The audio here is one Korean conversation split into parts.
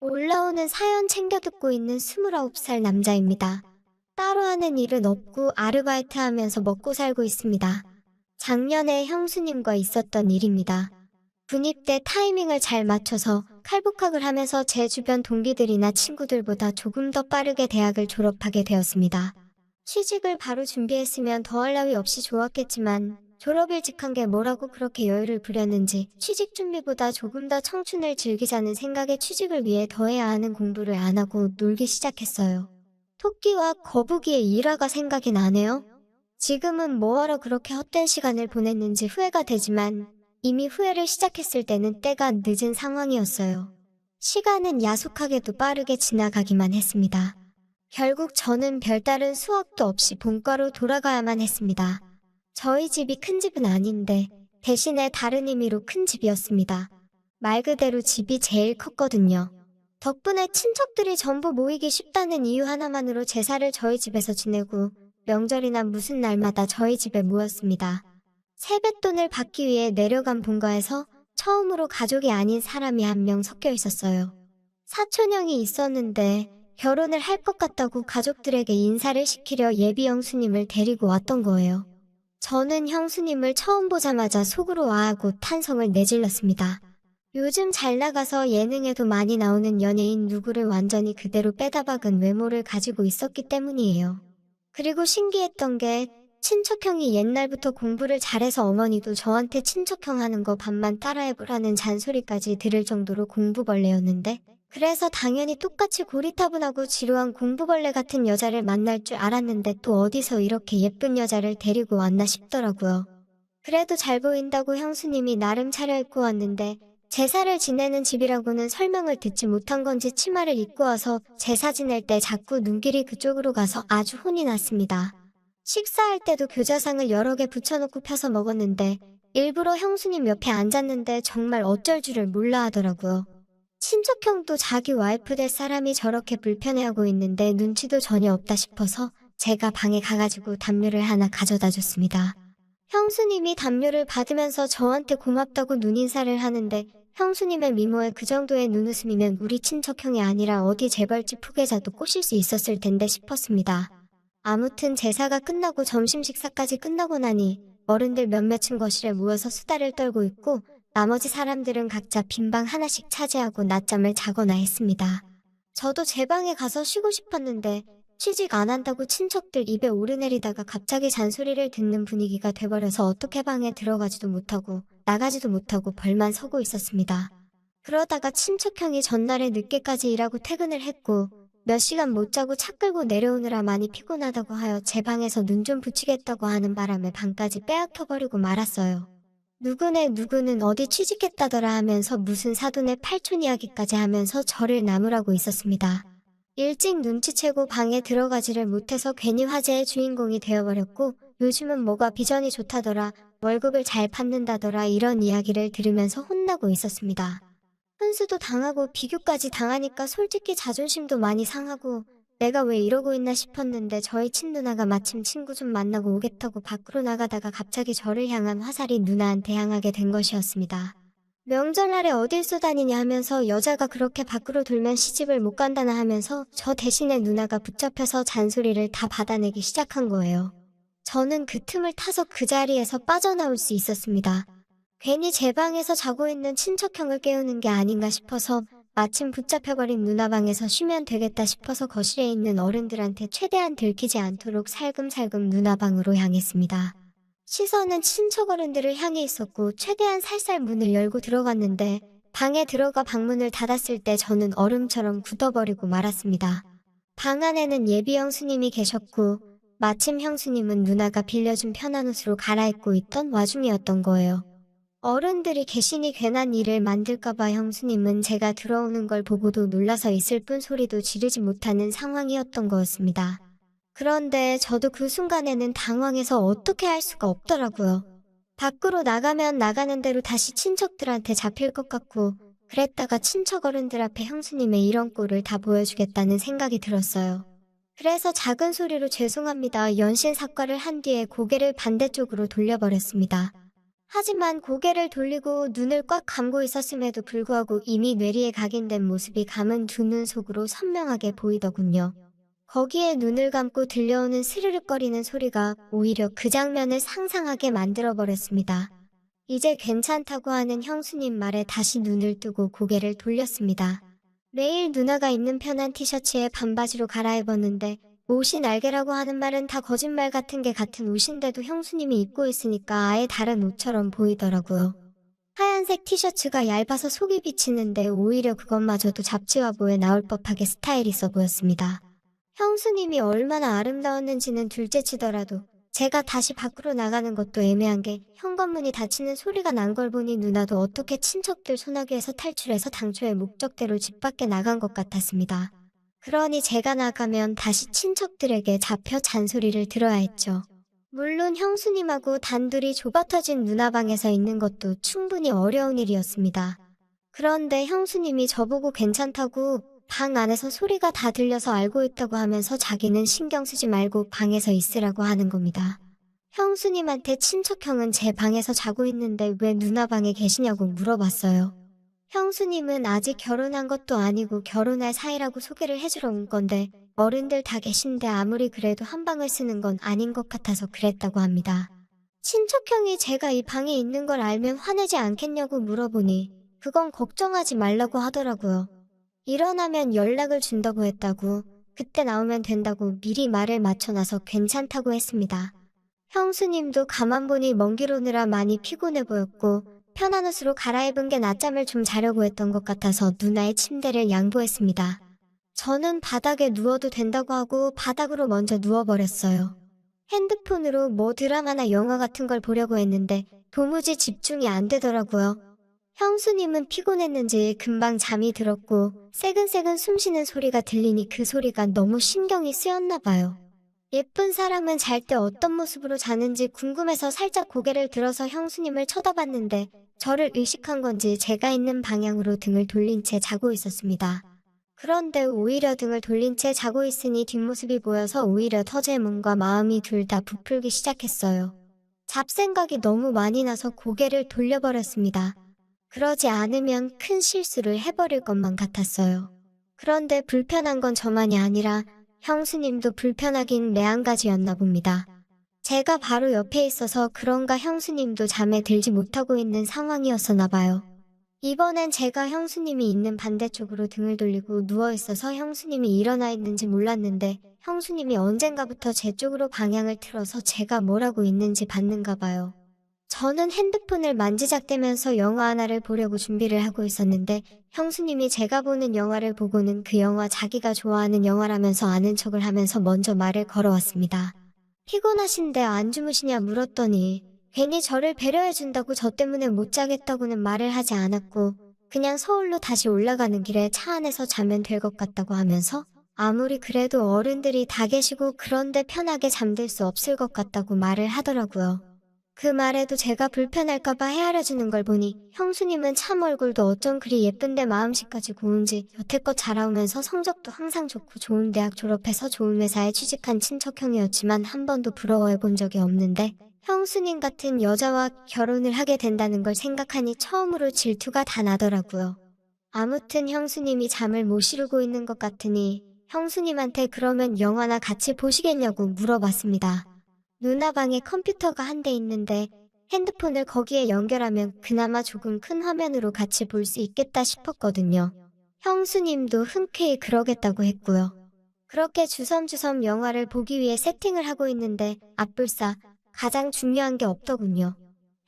올라오는 사연 챙겨 듣고 있는 29살 남자입니다. 따로 하는 일은 없고 아르바이트 하면서 먹고 살고 있습니다. 작년에 형수님과 있었던 일입니다. 군입 때 타이밍을 잘 맞춰서 칼복학을 하면서 제 주변 동기들이나 친구들보다 조금 더 빠르게 대학을 졸업하게 되었습니다. 취직을 바로 준비했으면 더할 나위 없이 좋았겠지만 졸업 일찍한 게 뭐라고 그렇게 여유를 부렸는지 취직 준비보다 조금 더 청춘을 즐기자는 생각에 취직을 위해 더 해야 하는 공부를 안 하고 놀기 시작했어요. 토끼와 거북이의 일화가 생각이 나네요. 지금은 뭐하러 그렇게 헛된 시간을 보냈는지 후회가 되지만 이미 후회를 시작했을 때는 때가 늦은 상황이었어요. 시간은 야속하게도 빠르게 지나가기만 했습니다. 결국 저는 별다른 수학도 없이 본과로 돌아가야만 했습니다. 저희 집이 큰 집은 아닌데 대신에 다른 의미로 큰 집이었습니다. 말 그대로 집이 제일 컸거든요. 덕분에 친척들이 전부 모이기 쉽다는 이유 하나만으로 제사를 저희 집에서 지내고 명절이나 무슨 날마다 저희 집에 모였습니다. 세뱃돈을 받기 위해 내려간 본가에서 처음으로 가족이 아닌 사람이 한 명 섞여 있었어요. 사촌형이 있었는데 결혼을 할 것 같다고 가족들에게 인사를 시키려 예비 형수님을 데리고 왔던 거예요. 저는 형수님을 처음 보자마자 속으로 아하고 탄성을 내질렀습니다. 요즘 잘 나가서 예능에도 많이 나오는 연예인 누구를 완전히 그대로 빼다 박은 외모를 가지고 있었기 때문이에요. 그리고 신기했던 게 친척형이 옛날부터 공부를 잘해서 어머니도 저한테 친척형 하는 거 반만 따라해보라는 잔소리까지 들을 정도로 공부벌레였는데 그래서 당연히 똑같이 고리타분하고 지루한 공부벌레 같은 여자를 만날 줄 알았는데 또 어디서 이렇게 예쁜 여자를 데리고 왔나 싶더라고요. 그래도 잘 보인다고 형수님이 나름 차려입고 왔는데 제사를 지내는 집이라고는 설명을 듣지 못한 건지 치마를 입고 와서 제사 지낼 때 자꾸 눈길이 그쪽으로 가서 아주 혼이 났습니다. 식사할 때도 교자상을 여러 개 붙여놓고 펴서 먹었는데 일부러 형수님 옆에 앉았는데 정말 어쩔 줄을 몰라 하더라고요. 친척형도 자기 와이프 될 사람이 저렇게 불편해하고 있는데 눈치도 전혀 없다 싶어서 제가 방에 가가지고 담요를 하나 가져다 줬습니다. 형수님이 담요를 받으면서 저한테 고맙다고 눈인사를 하는데 형수님의 미모에 그 정도의 눈웃음이면 우리 친척형이 아니라 어디 재벌집 후계자도 꼬실 수 있었을 텐데 싶었습니다. 아무튼 제사가 끝나고 점심 식사까지 끝나고 나니 어른들 몇몇은 거실에 모여서 수다를 떨고 있고 나머지 사람들은 각자 빈 방 하나씩 차지하고 낮잠을 자거나 했습니다. 저도 제 방에 가서 쉬고 싶었는데 취직 안 한다고 친척들 입에 오르내리다가 갑자기 잔소리를 듣는 분위기가 돼버려서 어떻게 방에 들어가지도 못하고 나가지도 못하고 벌만 서고 있었습니다. 그러다가 친척형이 전날에 늦게까지 일하고 퇴근을 했고 몇 시간 못 자고 차 끌고 내려오느라 많이 피곤하다고 하여 제 방에서 눈 좀 붙이겠다고 하는 바람에 방까지 빼앗겨버리고 말았어요. 누구는 어디 취직했다더라 하면서 무슨 사돈의 팔촌 이야기까지 하면서 저를 나무라고 있었습니다. 일찍 눈치채고 방에 들어가지를 못해서 괜히 화제의 주인공이 되어버렸고 요즘은 뭐가 비전이 좋다더라, 월급을 잘 받는다더라 이런 이야기를 들으면서 혼나고 있었습니다. 훈수도 당하고 비교까지 당하니까 솔직히 자존심도 많이 상하고 내가 왜 이러고 있나 싶었는데 저희 친누나가 마침 친구 좀 만나고 오겠다고 밖으로 나가다가 갑자기 저를 향한 화살이 누나한테 향하게 된 것이었습니다. 명절날에 어딜 쏘다니냐 하면서 여자가 그렇게 밖으로 돌면 시집을 못 간다나 하면서 저 대신에 누나가 붙잡혀서 잔소리를 다 받아내기 시작한 거예요. 저는 그 틈을 타서 그 자리에서 빠져나올 수 있었습니다. 괜히 제 방에서 자고 있는 친척형을 깨우는 게 아닌가 싶어서 마침 붙잡혀버린 누나 방에서 쉬면 되겠다 싶어서 거실에 있는 어른들한테 최대한 들키지 않도록 살금살금 누나 방으로 향했습니다. 시선은 친척 어른들을 향해 있었고 최대한 살살 문을 열고 들어갔는데 방에 들어가 방문을 닫았을 때 저는 얼음처럼 굳어버리고 말았습니다. 방 안에는 예비 형수님이 계셨고 마침 형수님은 누나가 빌려준 편한 옷으로 갈아입고 있던 와중이었던 거예요. 어른들이 계시니 괜한 일을 만들까봐 형수님은 제가 들어오는 걸 보고도 놀라서 있을 뿐 소리도 지르지 못하는 상황이었던 거였습니다. 그런데 저도 그 순간에는 당황해서 어떻게 할 수가 없더라고요. 밖으로 나가면 나가는 대로 다시 친척들한테 잡힐 것 같고 그랬다가 친척 어른들 앞에 형수님의 이런 꼴을 다 보여주겠다는 생각이 들었어요. 그래서 작은 소리로 죄송합니다 연신 사과를 한 뒤에 고개를 반대쪽으로 돌려버렸습니다. 하지만 고개를 돌리고 눈을 꽉 감고 있었음에도 불구하고 이미 뇌리에 각인된 모습이 감은 두 눈 속으로 선명하게 보이더군요. 거기에 눈을 감고 들려오는 스르륵거리는 소리가 오히려 그 장면을 상상하게 만들어버렸습니다. 이제 괜찮다고 하는 형수님 말에 다시 눈을 뜨고 고개를 돌렸습니다. 매일 누나가 입는 편한 티셔츠에 반바지로 갈아입었는데 옷이 날개라고 하는 말은 다 거짓말 같은 게 같은 옷인데도 형수님이 입고 있으니까 아예 다른 옷처럼 보이더라고요. 하얀색 티셔츠가 얇아서 속이 비치는데 오히려 그것마저도 잡지화보에 나올 법하게 스타일 있어 보였습니다. 형수님이 얼마나 아름다웠는지는 둘째치더라도 제가 다시 밖으로 나가는 것도 애매한 게 현관문이 닫히는 소리가 난 걸 보니 누나도 어떻게 친척들 소나기에서 탈출해서 당초의 목적대로 집 밖에 나간 것 같았습니다. 그러니 제가 나가면 다시 친척들에게 잡혀 잔소리를 들어야 했죠. 물론 형수님하고 단둘이 좁아터진 누나 방에서 있는 것도 충분히 어려운 일이었습니다. 그런데 형수님이 저보고 괜찮다고 방 안에서 소리가 다 들려서 알고 있다고 하면서 자기는 신경 쓰지 말고 방에서 있으라고 하는 겁니다. 형수님한테 친척형은 제 방에서 자고 있는데 왜 누나 방에 계시냐고 물어봤어요. 형수님은 아직 결혼한 것도 아니고 결혼할 사이라고 소개를 해주러 온 건데 어른들 다 계신데 아무리 그래도 한 방을 쓰는 건 아닌 것 같아서 그랬다고 합니다. 친척형이 제가 이 방에 있는 걸 알면 화내지 않겠냐고 물어보니 그건 걱정하지 말라고 하더라고요. 일어나면 연락을 준다고 했다고, 그때 나오면 된다고 미리 말을 맞춰놔서 괜찮다고 했습니다. 형수님도 가만 보니 먼 길 오느라 많이 피곤해 보였고 편한 옷으로 갈아입은 게 낮잠을 좀 자려고 했던 것 같아서 누나의 침대를 양보했습니다. 저는 바닥에 누워도 된다고 하고 바닥으로 먼저 누워버렸어요. 핸드폰으로 뭐 드라마나 영화 같은 걸 보려고 했는데 도무지 집중이 안 되더라고요. 형수님은 피곤했는지 금방 잠이 들었고 새근새근 숨쉬는 소리가 들리니 그 소리가 너무 신경이 쓰였나 봐요. 예쁜 사람은 잘 때 어떤 모습으로 자는지 궁금해서 살짝 고개를 들어서 형수님을 쳐다봤는데 저를 의식한 건지 제가 있는 방향으로 등을 돌린 채 자고 있었습니다. 그런데 오히려 등을 돌린 채 자고 있으니 뒷모습이 보여서 오히려 더 제 몸과 마음이 둘 다 부풀기 시작했어요. 잡생각이 너무 많이 나서 고개를 돌려버렸습니다. 그러지 않으면 큰 실수를 해버릴 것만 같았어요. 그런데 불편한 건 저만이 아니라 형수님도 불편하긴 매한가지였나 봅니다. 제가 바로 옆에 있어서 그런가 형수님도 잠에 들지 못하고 있는 상황이었었나 봐요. 이번엔 제가 형수님이 있는 반대쪽으로 등을 돌리고 누워있어서 형수님이 일어나 있는지 몰랐는데 형수님이 언젠가부터 제 쪽으로 방향을 틀어서 제가 뭐라고 있는지 봤는가 봐요. 저는 핸드폰을 만지작대면서 영화 하나를 보려고 준비를 하고 있었는데 형수님이 제가 보는 영화를 보고는 그 영화 자기가 좋아하는 영화라면서 아는 척을 하면서 먼저 말을 걸어왔습니다. 피곤하신데 안 주무시냐 물었더니 괜히 저를 배려해준다고 저 때문에 못 자겠다고는 말을 하지 않았고 그냥 서울로 다시 올라가는 길에 차 안에서 자면 될 것 같다고 하면서 아무리 그래도 어른들이 다 계시고 그런데 편하게 잠들 수 없을 것 같다고 말을 하더라고요. 그 말에도 제가 불편할까봐 헤아려주는 걸 보니 형수님은 참 얼굴도 어쩜 그리 예쁜데 마음씨까지 고운지 여태껏 자라오면서 성적도 항상 좋고 좋은 대학 졸업해서 좋은 회사에 취직한 친척형이었지만 한 번도 부러워해본 적이 없는데 형수님 같은 여자와 결혼을 하게 된다는 걸 생각하니 처음으로 질투가 다 나더라고요. 아무튼 형수님이 잠을 못 이루고 있는 것 같으니 형수님한테 그러면 영화나 같이 보시겠냐고 물어봤습니다. 누나 방에 컴퓨터가 한 대 있는데 핸드폰을 거기에 연결하면 그나마 조금 큰 화면으로 같이 볼 수 있겠다 싶었거든요. 형수님도 흔쾌히 그러겠다고 했고요. 그렇게 주섬주섬 영화를 보기 위해 세팅을 하고 있는데 앞불사 가장 중요한 게 없더군요.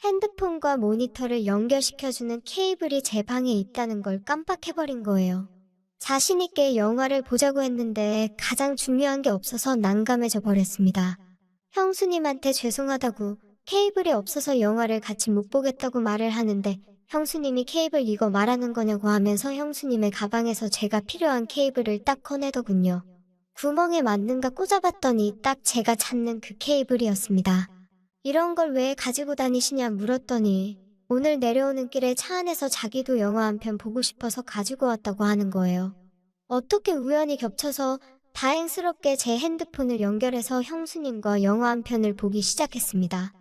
핸드폰과 모니터를 연결시켜주는 케이블이 제 방에 있다는 걸 깜빡해버린 거예요. 자신있게 영화를 보자고 했는데 가장 중요한 게 없어서 난감해져 버렸습니다. 형수님한테 죄송하다고 케이블이 없어서 영화를 같이 못 보겠다고 말을 하는데 형수님이 케이블 이거 말하는 거냐고 하면서 형수님의 가방에서 제가 필요한 케이블을 딱 꺼내더군요. 구멍에 맞는가 꽂아봤더니 딱 제가 찾는 그 케이블이었습니다. 이런 걸 왜 가지고 다니시냐 물었더니 오늘 내려오는 길에 차 안에서 자기도 영화 한 편 보고 싶어서 가지고 왔다고 하는 거예요. 어떻게 우연히 겹쳐서 다행스럽게 제 핸드폰을 연결해서 형수님과 영화 한 편을 보기 시작했습니다.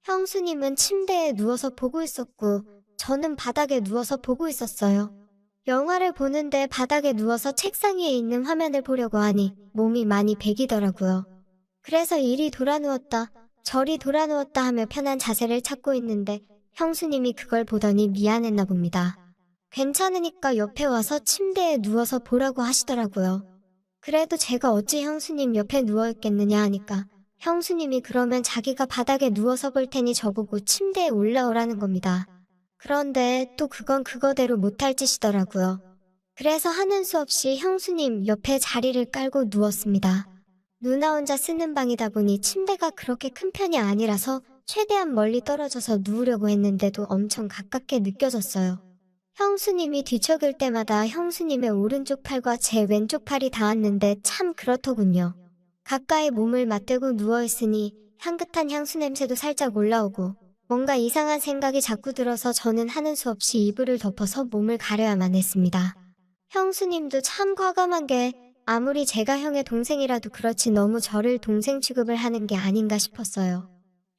형수님은 침대에 누워서 보고 있었고 저는 바닥에 누워서 보고 있었어요. 영화를 보는데 바닥에 누워서 책상 위에 있는 화면을 보려고 하니 몸이 많이 베기더라고요. 그래서 이리 돌아 누웠다, 저리 돌아 누웠다 하며 편한 자세를 찾고 있는데 형수님이 그걸 보더니 미안했나 봅니다. 괜찮으니까 옆에 와서 침대에 누워서 보라고 하시더라고요. 그래도 제가 어찌 형수님 옆에 누워있겠느냐 하니까 형수님이 그러면 자기가 바닥에 누워서 볼 테니 저보고 침대에 올라오라는 겁니다. 그런데 또 그건 그거대로 못할 짓이더라고요. 그래서 하는 수 없이 형수님 옆에 자리를 깔고 누웠습니다. 누나 혼자 쓰는 방이다 보니 침대가 그렇게 큰 편이 아니라서 최대한 멀리 떨어져서 누우려고 했는데도 엄청 가깝게 느껴졌어요. 형수님이 뒤척일 때마다 형수님의 오른쪽 팔과 제 왼쪽 팔이 닿았는데 참 그렇더군요. 가까이 몸을 맞대고 누워있으니 향긋한 향수 냄새도 살짝 올라오고 뭔가 이상한 생각이 자꾸 들어서 저는 하는 수 없이 이불을 덮어서 몸을 가려야만 했습니다. 형수님도 참 과감한 게 아무리 제가 형의 동생이라도 그렇지 너무 저를 동생 취급을 하는 게 아닌가 싶었어요.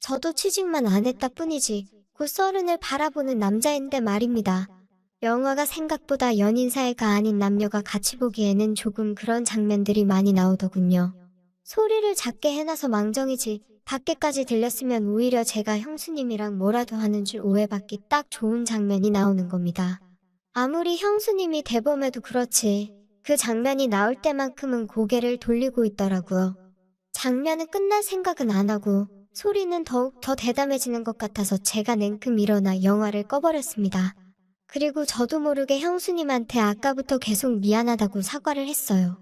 저도 취직만 안 했다 뿐이지 곧 서른을 바라보는 남자인데 말입니다. 영화가 생각보다 연인 사이가 아닌 남녀가 같이 보기에는 조금 그런 장면들이 많이 나오더군요. 소리를 작게 해놔서 망정이지 밖에까지 들렸으면 오히려 제가 형수님이랑 뭐라도 하는 줄 오해받기 딱 좋은 장면이 나오는 겁니다. 아무리 형수님이 대범해도 그렇지 그 장면이 나올 때만큼은 고개를 돌리고 있더라고요. 장면은 끝날 생각은 안 하고 소리는 더욱 더 대담해지는 것 같아서 제가 냉큼 일어나 영화를 꺼버렸습니다. 그리고 저도 모르게 형수님한테 아까부터 계속 미안하다고 사과를 했어요.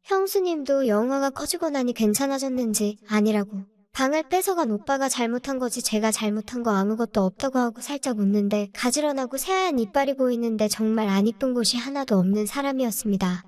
형수님도 영화가 꺼지고 나니 괜찮아졌는지 아니라고 방을 뺏어간 오빠가 잘못한 거지 제가 잘못한 거 아무것도 없다고 하고 살짝 웃는데 가지런하고 새하얀 이빨이 보이는데 정말 안 이쁜 곳이 하나도 없는 사람이었습니다.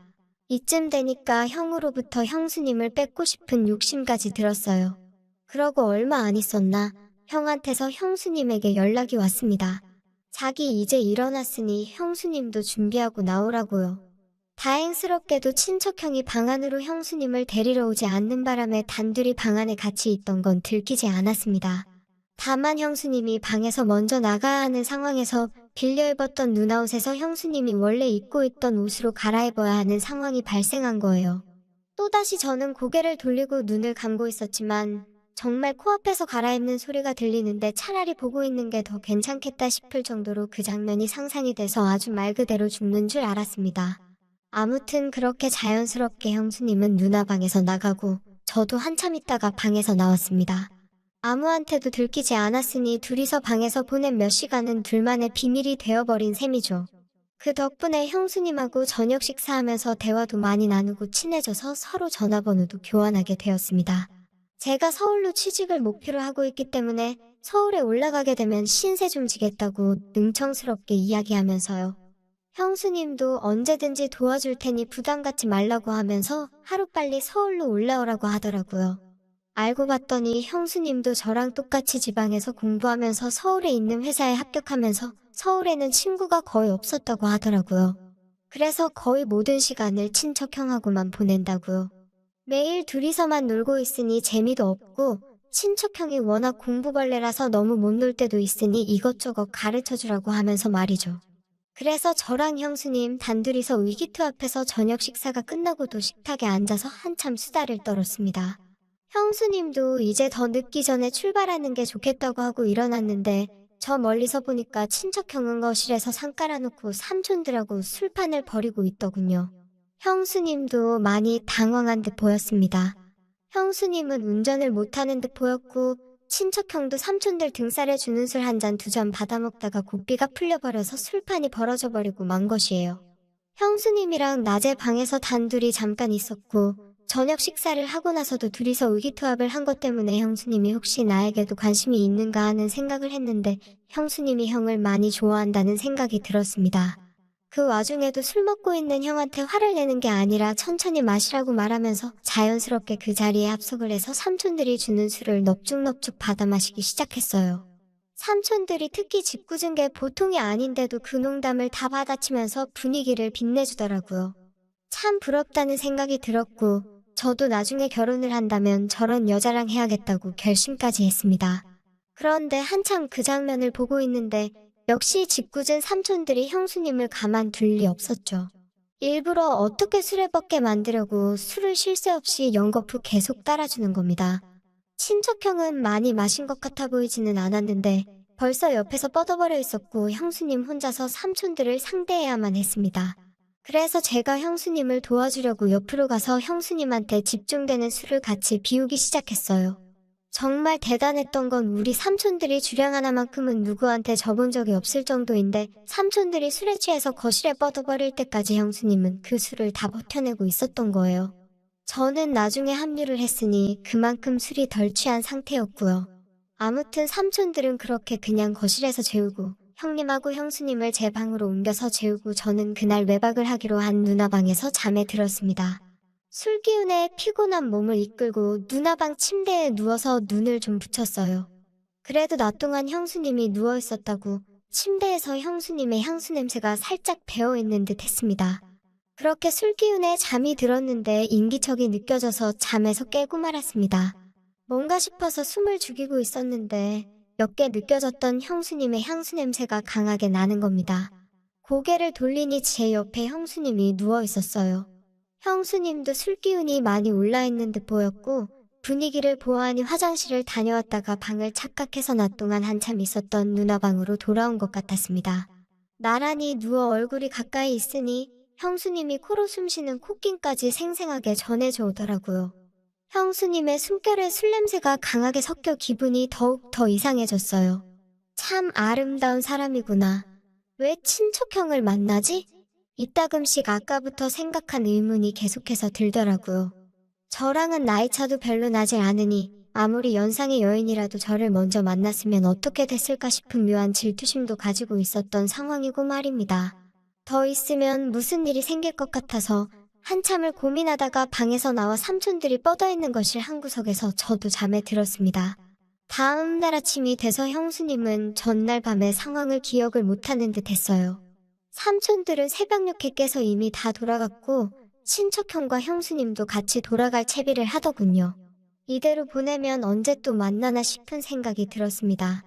이쯤 되니까 형으로부터 형수님을 뺏고 싶은 욕심까지 들었어요. 그러고 얼마 안 있었나 형한테서 형수님에게 연락이 왔습니다. 자기 이제 일어났으니 형수님도 준비하고 나오라고요. 다행스럽게도 친척형이 방 안으로 형수님을 데리러 오지 않는 바람에 단둘이 방 안에 같이 있던 건 들키지 않았습니다. 다만 형수님이 방에서 먼저 나가야 하는 상황에서 빌려 입었던 누나 옷에서 형수님이 원래 입고 있던 옷으로 갈아입어야 하는 상황이 발생한 거예요. 또다시 저는 고개를 돌리고 눈을 감고 있었지만 정말 코앞에서 갈아입는 소리가 들리는데 차라리 보고 있는 게 더 괜찮겠다 싶을 정도로 그 장면이 상상이 돼서 아주 말 그대로 죽는 줄 알았습니다. 아무튼 그렇게 자연스럽게 형수님은 누나 방에서 나가고 저도 한참 있다가 방에서 나왔습니다. 아무한테도 들키지 않았으니 둘이서 방에서 보낸 몇 시간은 둘만의 비밀이 되어버린 셈이죠. 그 덕분에 형수님하고 저녁 식사하면서 대화도 많이 나누고 친해져서 서로 전화번호도 교환하게 되었습니다. 제가 서울로 취직을 목표로 하고 있기 때문에 서울에 올라가게 되면 신세 좀 지겠다고 능청스럽게 이야기하면서요. 형수님도 언제든지 도와줄 테니 부담 갖지 말라고 하면서 하루빨리 서울로 올라오라고 하더라고요. 알고 봤더니 형수님도 저랑 똑같이 지방에서 공부하면서 서울에 있는 회사에 합격하면서 서울에는 친구가 거의 없었다고 하더라고요. 그래서 거의 모든 시간을 친척형하고만 보낸다고요. 매일 둘이서만 놀고 있으니 재미도 없고 친척형이 워낙 공부벌레라서 너무 못 놀 때도 있으니 이것저것 가르쳐주라고 하면서 말이죠. 그래서 저랑 형수님 단둘이서 의기투합해서 저녁 식사가 끝나고도 식탁에 앉아서 한참 수다를 떨었습니다. 형수님도 이제 더 늦기 전에 출발하는 게 좋겠다고 하고 일어났는데 저 멀리서 보니까 친척형은 거실에서 상 깔아놓고 삼촌들하고 술판을 벌이고 있더군요. 형수님도 많이 당황한 듯 보였습니다. 형수님은 운전을 못하는 듯 보였고 친척형도 삼촌들 등살에 주는 술 한 잔 두 잔 받아먹다가 고삐가 풀려버려서 술판이 벌어져버리고 만 것이에요. 형수님이랑 낮에 방에서 단둘이 잠깐 있었고 저녁 식사를 하고 나서도 둘이서 의기투합을 한 것 때문에 형수님이 혹시 나에게도 관심이 있는가 하는 생각을 했는데 형수님이 형을 많이 좋아한다는 생각이 들었습니다. 그 와중에도 술 먹고 있는 형한테 화를 내는 게 아니라 천천히 마시라고 말하면서 자연스럽게 그 자리에 합석을 해서 삼촌들이 주는 술을 넙죽넙죽 받아 마시기 시작했어요. 삼촌들이 특히 짓궂은 게 보통이 아닌데도 그 농담을 다 받아치면서 분위기를 빛내주더라고요. 참 부럽다는 생각이 들었고 저도 나중에 결혼을 한다면 저런 여자랑 해야겠다고 결심까지 했습니다. 그런데 한참 그 장면을 보고 있는데 역시 짓궂은 삼촌들이 형수님을 가만둘 리 없었죠. 일부러 어떻게 술에 뻗게 만들려고 술을 쉴 새 없이 연거푸 계속 따라주는 겁니다. 친척형은 많이 마신 것 같아 보이지는 않았는데 벌써 옆에서 뻗어버려 있었고 형수님 혼자서 삼촌들을 상대해야만 했습니다. 그래서 제가 형수님을 도와주려고 옆으로 가서 형수님한테 집중되는 술을 같이 비우기 시작했어요. 정말 대단했던 건 우리 삼촌들이 주량 하나만큼은 누구한테 져본 적이 없을 정도인데 삼촌들이 술에 취해서 거실에 뻗어버릴 때까지 형수님은 그 술을 다 버텨내고 있었던 거예요. 저는 나중에 합류를 했으니 그만큼 술이 덜 취한 상태였고요. 아무튼 삼촌들은 그렇게 그냥 거실에서 재우고 형님하고 형수님을 제 방으로 옮겨서 재우고 저는 그날 외박을 하기로 한 누나 방에서 잠에 들었습니다. 술 기운에 피곤한 몸을 이끌고 누나 방 침대에 누워서 눈을 좀 붙였어요. 그래도 낮 동안 형수님이 누워 있었다고 침대에서 형수님의 향수 냄새가 살짝 배어있는 듯 했습니다. 그렇게 술 기운에 잠이 들었는데 인기척이 느껴져서 잠에서 깨고 말았습니다. 뭔가 싶어서 숨을 죽이고 있었는데 옅게 느껴졌던 형수님의 향수 냄새가 강하게 나는 겁니다. 고개를 돌리니 제 옆에 형수님이 누워 있었어요. 형수님도 술 기운이 많이 올라있는 듯 보였고 분위기를 보아하니 화장실을 다녀왔다가 방을 착각해서 낮 동안 한참 있었던 누나 방으로 돌아온 것 같았습니다. 나란히 누워 얼굴이 가까이 있으니 형수님이 코로 숨쉬는 콧김까지 생생하게 전해져 오더라고요. 형수님의 숨결에 술 냄새가 강하게 섞여 기분이 더욱 더 이상해졌어요. 참 아름다운 사람이구나. 왜 친척형을 만나지? 이따금씩 아까부터 생각한 의문이 계속해서 들더라고요. 저랑은 나이차도 별로 나지 않으니 아무리 연상의 여인이라도 저를 먼저 만났으면 어떻게 됐을까 싶은 묘한 질투심도 가지고 있었던 상황이고 말입니다. 더 있으면 무슨 일이 생길 것 같아서 한참을 고민하다가 방에서 나와 삼촌들이 뻗어있는 거실 한 구석에서 저도 잠에 들었습니다. 다음 날 아침이 돼서 형수님은 전날 밤의 상황을 기억을 못하는 듯 했어요. 삼촌들은 새벽 6에 깨서 이미 다 돌아갔고 친척형과 형수님도 같이 돌아갈 채비를 하더군요. 이대로 보내면 언제 또 만나나 싶은 생각이 들었습니다.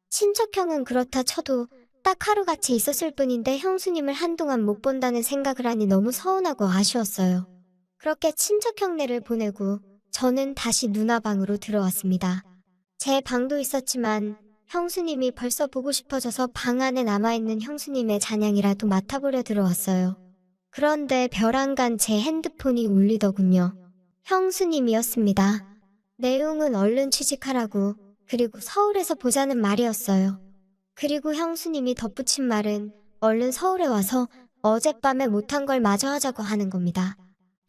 친척형은 그렇다 쳐도 딱 하루 같이 있었을 뿐인데 형수님을 한동안 못 본다는 생각을 하니 너무 서운하고 아쉬웠어요. 그렇게 친척형네를 보내고 저는 다시 누나 방으로 들어왔습니다. 제 방도 있었지만 형수님이 벌써 보고 싶어져서 방 안에 남아있는 형수님의 잔향이라도 맡아보려 들어왔어요. 그런데 벼랑간 제 핸드폰이 울리더군요. 형수님이었습니다. 내용은 얼른 취직하라고 그리고 서울에서 보자는 말이었어요. 그리고 형수님이 덧붙인 말은 얼른 서울에 와서 어젯밤에 못한 걸 마저 하자고 하는 겁니다.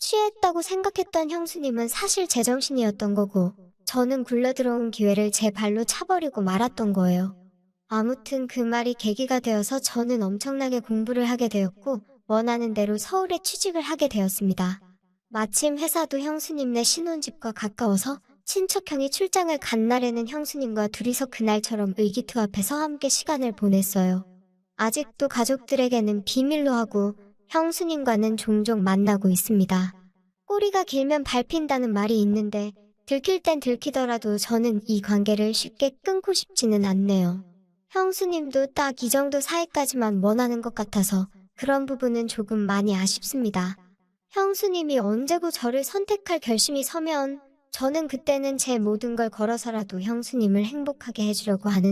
취했다고 생각했던 형수님은 사실 제정신이었던 거고 저는 굴러들어온 기회를 제 발로 차버리고 말았던 거예요. 아무튼 그 말이 계기가 되어서 저는 엄청나게 공부를 하게 되었고 원하는 대로 서울에 취직을 하게 되었습니다. 마침 회사도 형수님네 신혼집과 가까워서 친척형이 출장을 간 날에는 형수님과 둘이서 그날처럼 의기투합해서 함께 시간을 보냈어요. 아직도 가족들에게는 비밀로 하고 형수님과는 종종 만나고 있습니다. 꼬리가 길면 밟힌다는 말이 있는데 들킬 땐 들키더라도 저는 이 관계를 쉽게 끊고 싶지는 않네요. 형수님도 딱 이 정도 사이까지만 원하는 것 같아서 그런 부분은 조금 많이 아쉽습니다. 형수님이 언제고 저를 선택할 결심이 서면 저는 그때는 제 모든 걸 걸어서라도 형수님을 행복하게 해주려고 하는